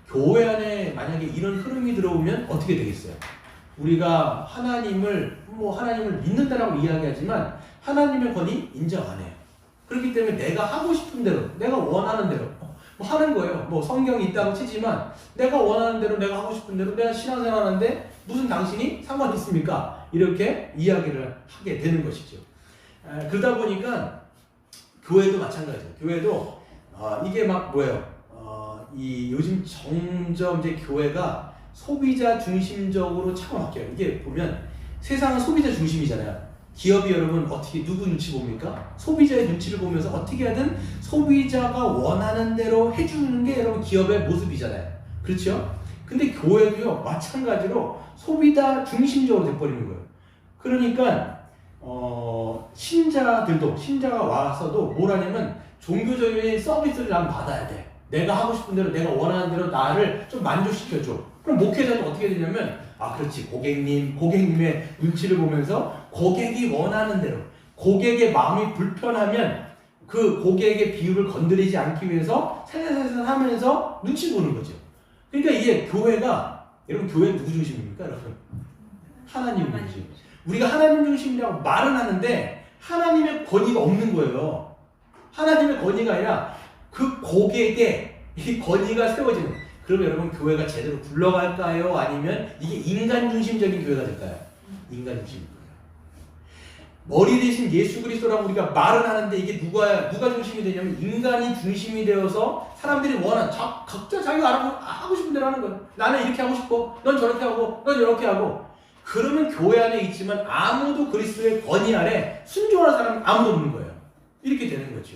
교회 안에 만약에 이런 흐름이 들어오면 어떻게 되겠어요? 우리가 하나님을 믿는다라고 이야기하지만 하나님의 권위 인정 안 해요. 그렇기 때문에 내가 하고 싶은 대로 내가 원하는 대로 하는 거예요. 뭐 성경이 있다고 치지만 내가 원하는 대로 내가 하고 싶은 대로 내가 신앙생활 하는데 무슨 당신이 상관이 있습니까? 이렇게 이야기를 하게 되는 것이죠. 그러다 보니까 교회도 마찬가지예요. 교회도 이게 막 뭐예요? 이 요즘 점점 이제 교회가 소비자 중심적으로 차고 바뀌어요. 이게 보면 세상은 소비자 중심이잖아요. 기업이 여러분 어떻게 누구 눈치 봅니까? 소비자의 눈치를 보면서 어떻게 하든 소비자가 원하는 대로 해주는 게 여러분 기업의 모습이잖아요. 그렇죠? 근데 교회도요 마찬가지로 소비자 중심적으로 돼버리는 거예요. 그러니까 신자가 와서도 뭘 하냐면 종교적인 서비스를 난 받아야 돼. 내가 하고 싶은 대로 내가 원하는 대로 나를 좀 만족시켜줘. 그럼 목회자는 어떻게 되냐면 그렇지 고객님의 눈치를 보면서 고객이 원하는 대로 고객의 마음이 불편하면 그 고객의 비율을 건드리지 않기 위해서 살살살살 하면서 눈치 보는 거죠. 그러니까 이게 교회가 여러분 교회는 누구 중심입니까? 여러분 하나님 중심. 우리가 하나님 중심이라고 말은 하는데 하나님의 권위가 없는 거예요. 하나님의 권위가 아니라 그 고객의 이 권위가 세워지는 그럼 여러분 교회가 제대로 굴러갈까요? 아니면 이게 인간 중심적인 교회가 될까요? 인간 중심. 머리 대신 예수 그리스도라고 우리가 말은 하는데 이게 누가 중심이 되냐면 인간이 중심이 되어서 사람들이 원하는 각자 자기가 하고 싶은 대로 하는 거예요. 나는 이렇게 하고 싶어. 넌 저렇게 하고 넌 이렇게 하고. 그러면 교회 안에 있지만 아무도 그리스도의 권위 아래 순종하는 사람은 아무도 없는 거예요. 이렇게 되는 거죠.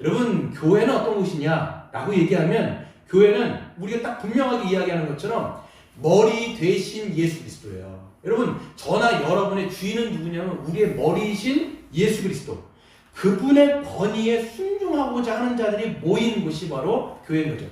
여러분 교회는 어떤 곳이냐 라고 얘기하면 교회는 우리가 딱 분명하게 이야기하는 것처럼 머리 대신 예수 그리스도예요. 여러분 저나 여러분의 주인은 누구냐면 우리의 머리이신 예수 그리스도, 그분의 권위에 순종하고자 하는 자들이 모인 곳이 바로 교회인 거죠.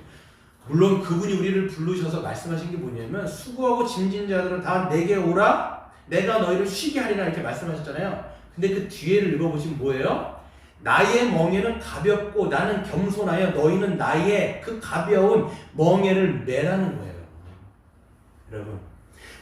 물론 그분이 우리를 부르셔서 말씀하신 게 뭐냐면 수고하고 짐진 자들은 다 내게 오라 내가 너희를 쉬게 하리라 이렇게 말씀하셨잖아요. 근데 그 뒤에를 읽어보시면 뭐예요? 나의 멍에는 가볍고 나는 겸손하여 너희는 나의 그 가벼운 멍에를 매라는 거예요. 여러분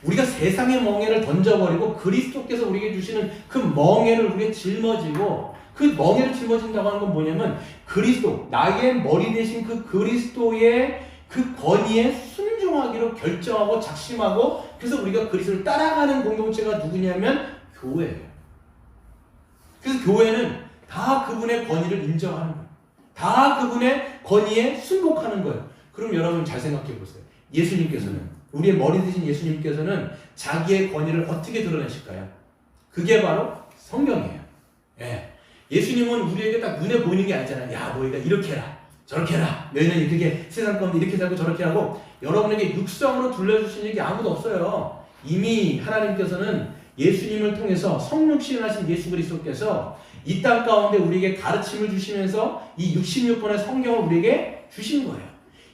우리가 세상의 멍에를 던져버리고 그리스도께서 우리에게 주시는 그 멍에를 우리가 짊어지고, 그 멍에를 짊어진다고 하는 건 뭐냐면 그리스도, 나의 머리 대신 그 그리스도의 그 권위에 순종하기로 결정하고 작심하고, 그래서 우리가 그리스도를 따라가는 공동체가 누구냐면 교회예요. 그래서 교회는 다 그분의 권위를 인정하는 거예요. 다 그분의 권위에 순복하는 거예요. 그럼 여러분 잘 생각해 보세요. 예수님께서는, 우리의 머리 대신 예수님께서는 자기의 권위를 어떻게 드러내실까요? 그게 바로 성경이에요. 예. 예수님은 우리에게 딱 눈에 보이는 게 아니잖아요. 야, 너희가 이렇게 해라, 저렇게 해라. 너희는 이렇게 세상 가운데 이렇게 살고 저렇게 하고. 여러분에게 육성으로 둘러주시는 게 아무도 없어요. 이미 하나님께서는 예수님을 통해서 성육신하신 예수 그리스도께서 이 땅 가운데 우리에게 가르침을 주시면서 이 66권의 성경을 우리에게 주신 거예요.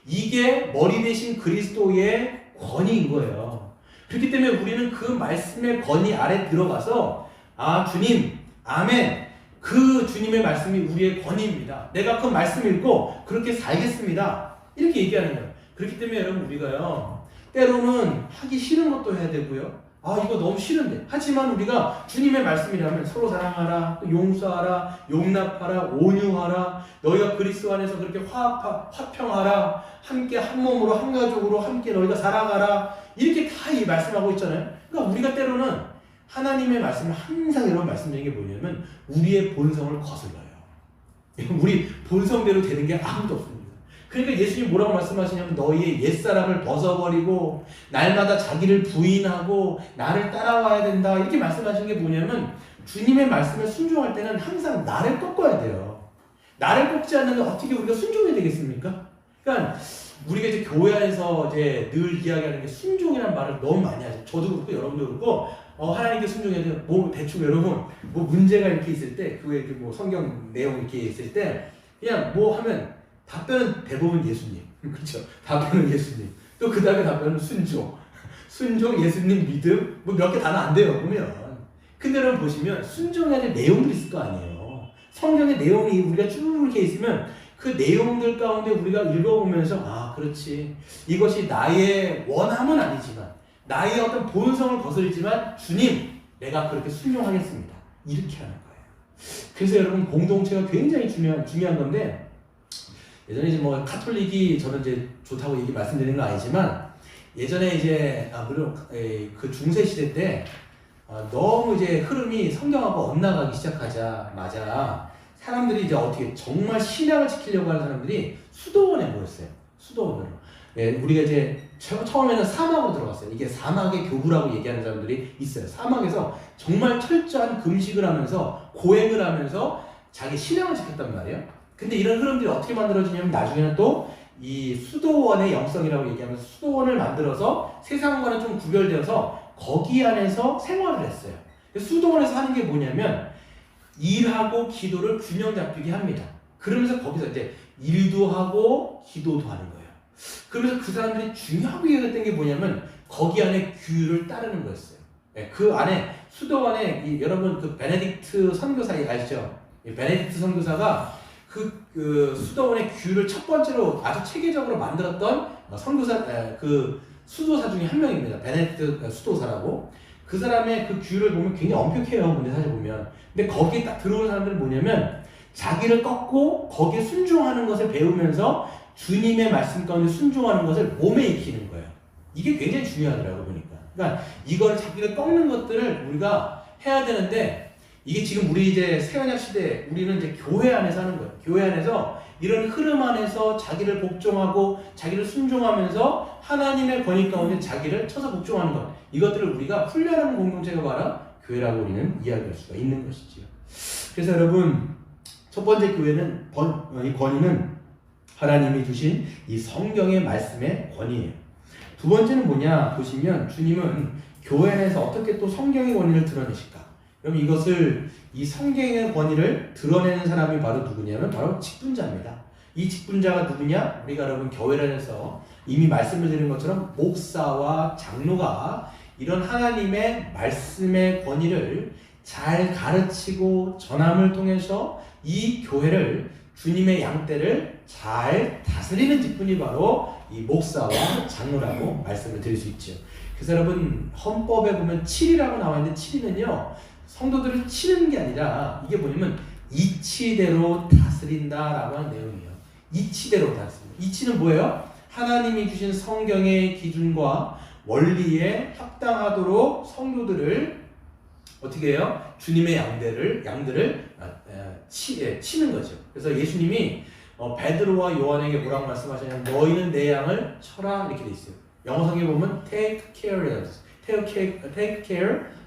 이게 머리 대신 그리스도의 권위인 거예요. 그렇기 때문에 우리는 그 말씀의 권위 아래 들어가서 아 주님 아멘, 그 주님의 말씀이 우리의 권위입니다. 내가 그 말씀 읽고 그렇게 살겠습니다. 이렇게 얘기하는 거예요. 그렇기 때문에 여러분 우리가요 때로는 하기 싫은 것도 해야 되고요, 아 이거 너무 싫은데, 하지만 우리가 주님의 말씀이라면 서로 사랑하라, 용서하라, 용납하라, 온유하라, 너희가 그리스도 안에서 그렇게 화평하라, 함께 한 몸으로 한 가족으로 함께 너희가 살아가라, 이렇게 다 이 말씀하고 있잖아요. 그러니까 우리가 때로는 하나님의 말씀을 항상 이런 말씀드리는 게 뭐냐면 우리의 본성을 거슬러요. 우리 본성대로 되는 게 아무도 없습니다. 그러니까 예수님 뭐라고 말씀하시냐면 너희의 옛사람을 벗어버리고 날마다 자기를 부인하고 나를 따라와야 된다, 이렇게 말씀하시는 게 뭐냐면 주님의 말씀에 순종할 때는 항상 나를 꺾어야 돼요. 나를 꺾지 않는데 어떻게 우리가 순종해야 되겠습니까? 그러니까 우리가 이제 교회 안에서 이제 늘 이야기하는 게 순종이라는 말을 너무 많이 하죠. 저도 그렇고 여러분도 그렇고 하나님께 순종해야 돼요. 뭐 대충 여러분 뭐 문제가 이렇게 있을 때, 교회 뭐 성경 내용 이렇게 있을 때 그냥 뭐 하면 답변은 대부분 예수님. 그렇죠? 답변은 예수님. 또 그 다음에 답변은 순종. 순종, 예수님, 믿음. 뭐 몇 개 단어 안 돼요, 보면. 근데 여러분 보시면 순종해야 될 내용들이 있을 거 아니에요. 성경의 내용이 우리가 쭉 이렇게 있으면 그 내용들 가운데 우리가 읽어보면서 아, 그렇지. 이것이 나의 원함은 아니지만 나의 어떤 본성을 거스르지만 주님, 내가 그렇게 순종하겠습니다. 이렇게 하는 거예요. 그래서 여러분 공동체가 굉장히 중요한 건데, 예전에 이제 뭐 카톨릭이 저는 이제 좋다고 얘기 말씀드리는 건 아니지만 예전에 이제 물론 그 중세 시대 때 너무 이제 흐름이 성경하고 엇나가기 시작하자마자 사람들이 이제 어떻게 정말 신앙을 지키려고 하는 사람들이 수도원에 모였어요. 수도원으로. 예, 우리가 이제 처음에는 사막으로 들어갔어요. 이게 사막의 교부라고 얘기하는 사람들이 있어요. 사막에서 정말 철저한 금식을 하면서 고행을 하면서 자기 신앙을 지켰단 말이에요. 근데 이런 흐름들이 어떻게 만들어지냐면 나중에는 또 이 수도원의 영성이라고 얘기하면서 수도원을 만들어서 세상과는 좀 구별되어서 거기 안에서 생활을 했어요. 수도원에서 하는 게 뭐냐면 일하고 기도를 균형 잡히게 합니다. 그러면서 거기서 이제 일도 하고 기도도 하는 거예요. 그러면서 그 사람들이 중요하게 여겼던 게 뭐냐면 거기 안에 규율을 따르는 거였어요. 그 안에 수도원에 여러분 그 베네딕트 선교사 아시죠? 베네딕트 선교사가 그 수도원의 규율을 첫 번째로 아주 체계적으로 만들었던 선교사, 그 수도사 중에 한 명입니다. 베네딕트 수도사라고. 그 사람의 그 규율을 보면 굉장히 엄격해요. 근데 사실 보면. 근데 거기에 딱 들어오는 사람들은 뭐냐면 자기를 꺾고 거기에 순종하는 것을 배우면서 주님의 말씀 가운데 순종하는 것을 몸에 익히는 거예요. 이게 굉장히 중요하더라고 보니까. 그러니까 이걸 자기를 꺾는 것들을 우리가 해야 되는데 이게 지금 우리 이제 새언약 시대에 우리는 이제 교회 안에서 하는 거예요. 교회 안에서 이런 흐름 안에서 자기를 복종하고 자기를 순종하면서 하나님의 권위 가운데 자기를 쳐서 복종하는 것. 이것들을 우리가 훈련하는 공동체가 바로 교회라고 우리는 이야기할 수가 있는 것이지요. 그래서 여러분 첫 번째 교회는 이 권위는 하나님이 주신 이 성경의 말씀의 권위예요. 두 번째는 뭐냐 보시면 주님은 교회 안에서 어떻게 또 성경의 권위를 드러내실까? 그럼 이것을 이 성경의 권위를 드러내는 사람이 바로 누구냐면 바로 직분자입니다. 이 직분자가 누구냐? 우리가 여러분 교회 안에서 이미 말씀을 드린 것처럼 목사와 장로가 이런 하나님의 말씀의 권위를 잘 가르치고 전함을 통해서 이 교회를 주님의 양떼를 잘 다스리는 직분이 바로 이 목사와 장로라고 말씀을 드릴 수 있죠. 그래서 여러분 헌법에 보면 7이라고 나와 있는데 7이는요 성도들을 치는 게 아니라 이게 뭐냐면 이치대로 다스린다라고 하는 내용이에요. 이치대로 다스린다. 이치는 뭐예요? 하나님이 주신 성경의 기준과 원리에 합당하도록 성도들을 어떻게 해요? 주님의 양들을 치는 거죠. 그래서 예수님이 베드로와 요한에게 뭐라고 말씀하셨냐면 너희는 내 양을 쳐라 이렇게 돼 있어요. 영어 성경에 보면 take care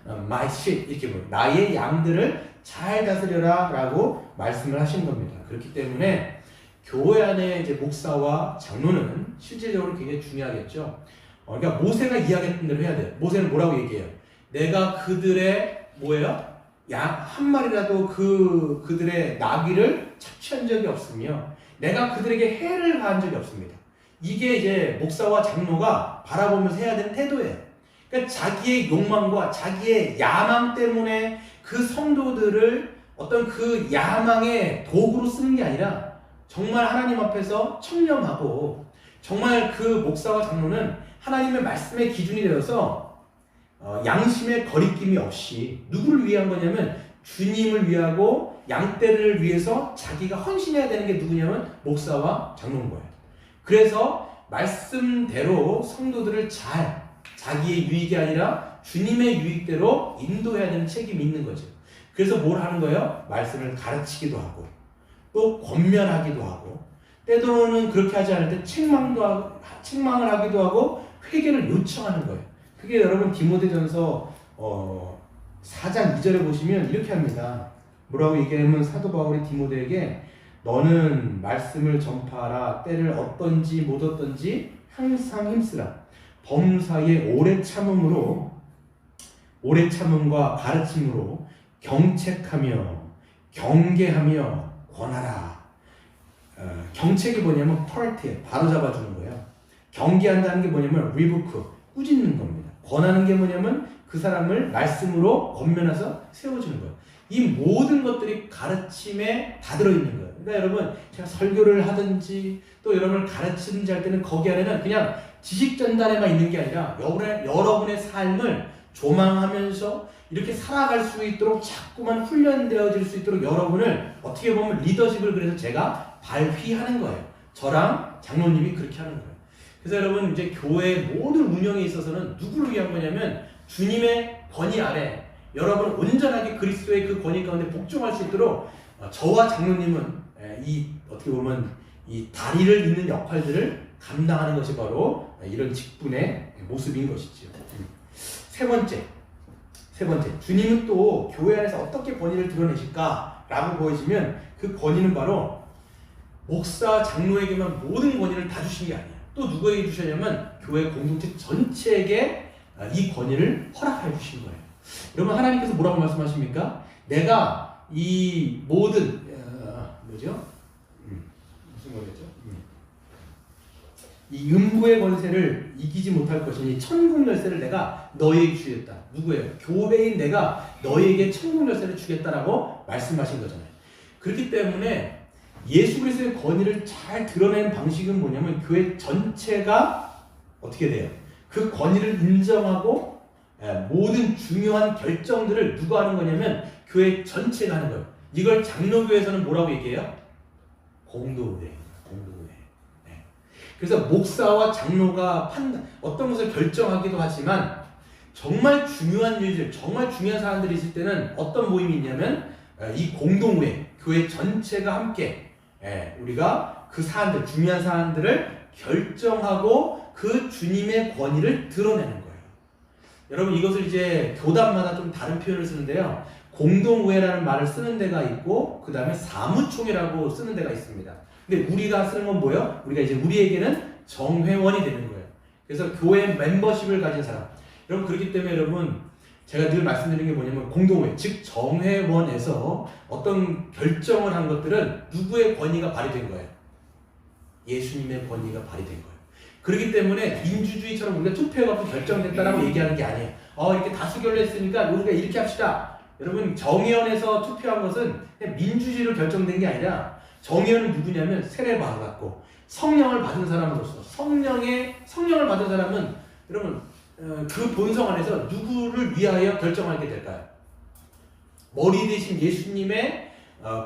my sheep 이렇게 보면 나의 양들을 잘 다스려라 라고 말씀을 하신 겁니다. 그렇기 때문에 교회 안에 이제 목사와 장로는 실질적으로 굉장히 중요하겠죠. 그러니까 모세가 이야기했던 대로 해야 돼요. 모세는 뭐라고 얘기해요? 내가 그들의 뭐예요? 양 한 마리라도 그들의 나귀를 착취한 적이 없으며 내가 그들에게 해를 가한 적이 없습니다. 이게 이제 목사와 장로가 바라보면서 해야 되는 태도예요. 그러니까 자기의 욕망과 자기의 야망 때문에 그 성도들을 어떤 그 야망의 도구로 쓰는 게 아니라 정말 하나님 앞에서 청렴하고 정말 그 목사와 장로는 하나님의 말씀의 기준이 되어서 양심의 거리낌이 없이 누구를 위한 거냐면 주님을 위하고 양떼를 위해서 자기가 헌신해야 되는 게 누구냐면 목사와 장로인 거예요. 그래서 말씀대로 성도들을 잘 자기의 유익이 아니라 주님의 유익대로 인도해야 되는 책임이 있는 거죠. 그래서 뭘 하는 거예요? 말씀을 가르치기도 하고 또 권면하기도 하고 때로는 그렇게 하지 않을 때 책망을 하기도 하고 회개를 요청하는 거예요. 그게 여러분 디모데전서 4장 2절에 보시면 이렇게 합니다. 뭐라고 얘기하면 사도 바울이 디모데에게 너는 말씀을 전파하라. 때를 어떤지 못 어떤지 항상 힘쓰라. 범사에 오래 참음과 가르침으로 경책하며 경계하며 권하라. 경책이 뭐냐면 correct, 바로잡아주는 거예요. 경계한다는 게 뭐냐면 rebuke, 꾸짖는 겁니다. 권하는 게 뭐냐면 그 사람을 말씀으로 권면해서 세워주는 거예요. 이 모든 것들이 가르침에 다 들어있는 거예요. 그러니까 여러분 제가 설교를 하든지 또 여러분을 가르치든지 할 때는 거기 안에는 그냥 지식 전달에만 있는 게 아니라 여러분의 삶을 조망하면서 이렇게 살아갈 수 있도록 자꾸만 훈련되어질 수 있도록 여러분을 어떻게 보면 리더십을 그래서 제가 발휘하는 거예요. 저랑 장로님이 그렇게 하는 거예요. 그래서 여러분 이제 교회 모든 운영에 있어서는 누구를 위한 거냐면 주님의 권위 아래 여러분 온전하게 그리스도의 그 권위 가운데 복종할 수 있도록 저와 장로님은 이 어떻게 보면 이 다리를 잇는 역할들을 감당하는 것이 바로 이런 직분의 모습인 것이죠. 세 번째 주님은 또 교회 안에서 어떻게 권위를 드러내실까라고 보여지면 그 권위는 바로 목사 장로에게만 모든 권위를 다 주신 게 아니에요. 또 누구에게 주셨냐면 교회 공동체 전체에게 이 권위를 허락해 주신 거예요. 여러분 하나님께서 뭐라고 말씀하십니까? 내가 이 모든 무슨 거였죠? 이 음부의 권세를 이기지 못할 것이니 천국 열쇠를 내가 너희에게 주겠다. 누구예요? 교회인 내가 너희에게 천국 열쇠를 주겠다라고 말씀하신 거잖아요. 그렇기 때문에 예수 그리스도의 권위를 잘 드러내는 방식은 뭐냐면 교회 전체가 어떻게 돼요? 그 권위를 인정하고 모든 중요한 결정들을 누가 하는 거냐면 교회 전체가 하는 거예요. 이걸 장로교에서는 뭐라고 얘기해요? 공동회입니다. 공동회. 네. 그래서 목사와 장로가 어떤 것을 결정하기도 하지만 정말 중요한 일들, 정말 중요한 사람들이 있을 때는 어떤 모임이 있냐면 이 공동회, 교회 전체가 함께 우리가 그 사안들, 중요한 사안들을 결정하고 그 주님의 권위를 드러내는 거예요. 여러분 이것을 이제 교단마다 좀 다른 표현을 쓰는데요. 공동회라는 말을 쓰는 데가 있고 그 다음에 사무총회라고 쓰는 데가 있습니다. 근데 우리가 쓰는 건 뭐예요? 우리가 이제 우리에게는 정회원이 되는 거예요. 그래서 교회 멤버십을 가진 사람. 여러분 그렇기 때문에 여러분 제가 늘 말씀드리는 게 뭐냐면 공동회, 즉 정회원에서 어떤 결정을 한 것들은 누구의 권위가 발휘된 거예요? 예수님의 권위가 발휘된 거예요. 그렇기 때문에 민주주의처럼 우리가 투표해갖고 결정됐다라고 얘기하는 게 아니에요. 이렇게 다수결로 했으니까 우리가 이렇게 합시다. 여러분 정의원에서 투표한 것은 그냥 민주주의로 결정된 게 아니라 정의원은 누구냐면 세례 받았고 성령을 받은 사람으로서 성령을 받은 사람은 여러분 그 본성 안에서 누구를 위하여 결정하게 될까요? 머리 대신 예수님의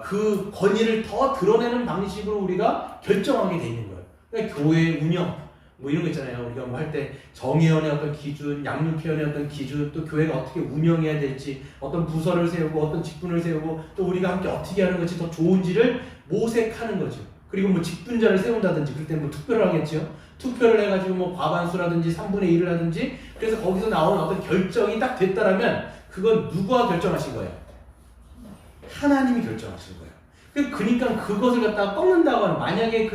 그 권위를 더 드러내는 방식으로 우리가 결정하게 돼 있는 거예요. 그러니까 교회 운영 뭐 이런 거 있잖아요. 우리가 뭐 할 때 정의원의 어떤 기준, 양육회원의 어떤 기준, 또 교회가 어떻게 운영해야 될지, 어떤 부서를 세우고 어떤 직분을 세우고 또 우리가 함께 어떻게 하는 것이 더 좋은지를 모색하는 거죠. 그리고 뭐 직분자를 세운다든지 그럴 때 뭐 투표를 하겠죠. 투표를 해가지고 뭐 과반수라든지 3분의 1을 하든지 그래서 거기서 나오는 어떤 결정이 딱 됐다라면 그건 누가 결정하신 거예요? 하나님이 결정하신 거예요. 그러니까 그것을 갖다가 꺾는다고 하면 만약에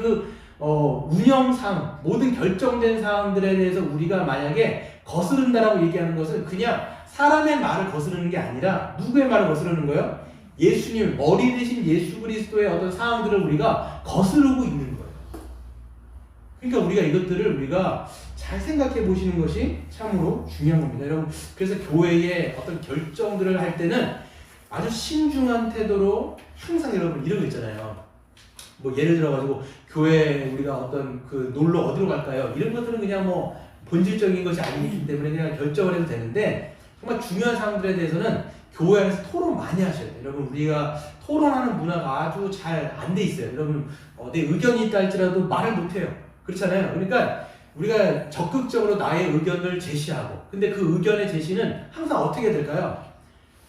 운영상 모든 결정된 사항들에 대해서 우리가 만약에 거스른다라고 얘기하는 것은 그냥 사람의 말을 거스르는 게 아니라 누구의 말을 거스르는 거예요? 예수님, 머리 대신 예수 그리스도의 어떤 사항들을 우리가 거스르고 있는 거예요. 그러니까 우리가 이것들을 우리가 잘 생각해 보시는 것이 참으로 중요한 겁니다. 여러분, 그래서 교회의 어떤 결정들을 할 때는 아주 신중한 태도로 항상 여러분 이런 거 있잖아요. 뭐 예를 들어가지고 교회 우리가 어떤 놀러 어디로 갈까요? 이런 것들은 그냥 뭐 본질적인 것이 아니기 때문에 그냥 결정을 해도 되는데 정말 중요한 사항들에 대해서는 교회 안에서 토론 많이 하셔야 돼요. 여러분 우리가 토론하는 문화가 아주 잘 안 돼 있어요. 여러분 내 의견이 있다 할지라도 말을 못 해요. 그렇잖아요. 그러니까 우리가 적극적으로 나의 의견을 제시하고 근데 그 의견의 제시는 항상 어떻게 될까요?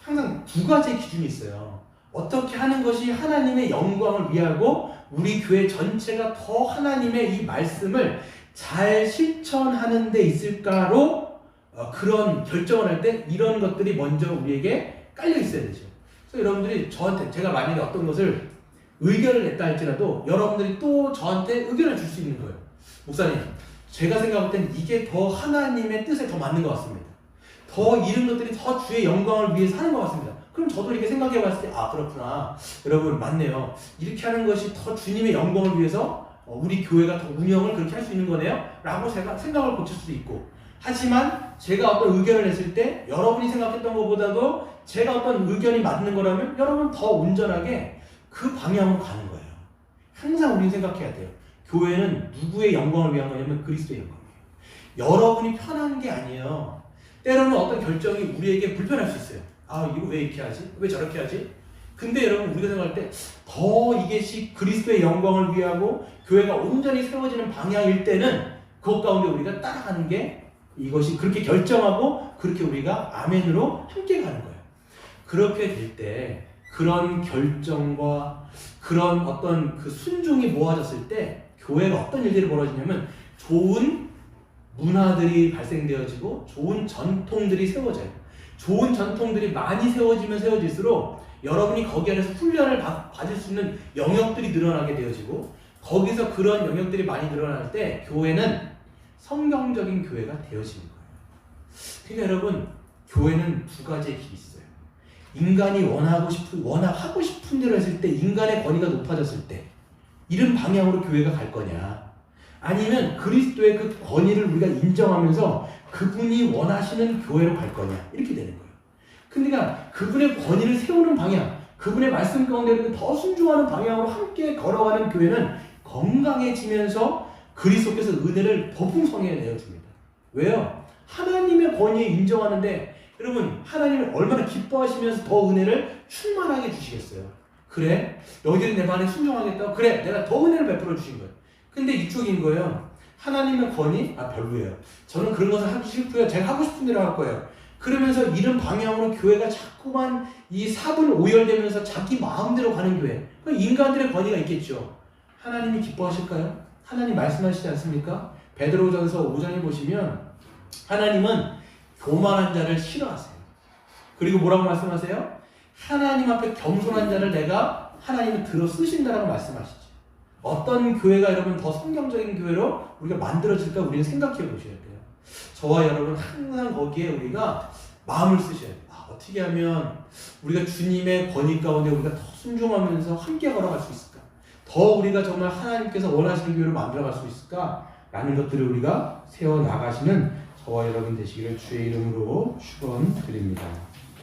항상 두 가지 기준이 있어요. 어떻게 하는 것이 하나님의 영광을 위하고 우리 교회 전체가 더 하나님의 이 말씀을 잘 실천하는 데 있을까로 그런 결정을 할 때 이런 것들이 먼저 우리에게 깔려 있어야 되죠. 그래서 여러분들이 저한테 제가 만약에 어떤 것을 의견을 냈다 할지라도 여러분들이 또 저한테 의견을 줄 수 있는 거예요. 목사님, 제가 생각할 땐 이게 더 하나님의 뜻에 더 맞는 것 같습니다. 더 이런 것들이 더 주의 영광을 위해서 하는 것 같습니다. 그럼 저도 이렇게 생각해 봤을 때 그렇구나. 여러분 맞네요. 이렇게 하는 것이 더 주님의 영광을 위해서 우리 교회가 더 운영을 그렇게 할 수 있는 거네요. 라고 제가 생각을 고칠 수도 있고 하지만 제가 어떤 의견을 냈을 때 여러분이 생각했던 것보다도 제가 어떤 의견이 맞는 거라면 여러분 더 온전하게 그 방향으로 가는 거예요. 항상 우리는 생각해야 돼요. 교회는 누구의 영광을 위한 거냐면 그리스도의 영광이에요. 여러분이 편한 게 아니에요. 때로는 어떤 결정이 우리에게 불편할 수 있어요. 이거 왜 이렇게 하지? 왜 저렇게 하지? 근데 여러분 우리가 생각할 때 더 이것이 그리스도의 영광을 위하고 교회가 온전히 세워지는 방향일 때는 그것 가운데 우리가 따라가는 게 이것이 그렇게 결정하고 그렇게 우리가 아멘으로 함께 가는 거예요. 그렇게 될 때 그런 결정과 그런 어떤 순종이 모아졌을 때 교회가 어떤 일들이 벌어지냐면 좋은 문화들이 발생되어지고 좋은 전통들이 세워져요. 좋은 전통들이 많이 세워지면 세워질수록 여러분이 거기 안에서 훈련을 받을 수 있는 영역들이 늘어나게 되어지고 거기서 그런 영역들이 많이 늘어날 때 교회는 성경적인 교회가 되어지는 거예요. 그러니까 여러분 교회는 두 가지의 길이 있어요. 인간이 워낙 하고 싶은 대로 했을 때 인간의 권위가 높아졌을 때 이런 방향으로 교회가 갈 거냐 아니면 그리스도의 그 권위를 우리가 인정하면서 그분이 원하시는 교회로 갈 거냐 이렇게 되는 거예요. 그러니까 그분의 권위를 세우는 방향, 그분의 말씀 가운데 더 순종하는 방향으로 함께 걸어가는 교회는 건강해지면서 그리스도께서 은혜를 더 풍성하게 내어줍니다. 왜요? 하나님의 권위에 인정하는데 여러분 하나님을 얼마나 기뻐하시면서 더 은혜를 충만하게 주시겠어요. 그래? 너희들이 내 말에 순종하겠다고? 그래 내가 더 은혜를 베풀어 주신 거예요. 근데 이쪽인 거예요. 하나님의 권위? 별로예요. 저는 그런 것을 하기 싫고요. 제가 하고 싶은 대로 할 거예요. 그러면서 이런 방향으로 교회가 자꾸만 이 사분 오열되면서 자기 마음대로 가는 교회. 인간들의 권위가 있겠죠. 하나님이 기뻐하실까요? 하나님 말씀하시지 않습니까? 베드로전서 5장에 보시면 하나님은 교만한 자를 싫어하세요. 그리고 뭐라고 말씀하세요? 하나님 앞에 겸손한 자를 내가 하나님은 들어 쓰신다라고 말씀하시죠. 어떤 교회가 여러분 더 성경적인 교회로 우리가 만들어질까 우리는 생각해 보셔야 돼요. 저와 여러분 항상 거기에 우리가 마음을 쓰셔야 돼요. 어떻게 하면 우리가 주님의 권위 가운데 우리가 더 순종하면서 함께 걸어갈 수 있을까? 더 우리가 정말 하나님께서 원하시는 교회로 만들어갈 수 있을까? 라는 것들을 우리가 세워나가시는 저와 여러분 되시기를 주의 이름으로 축원드립니다.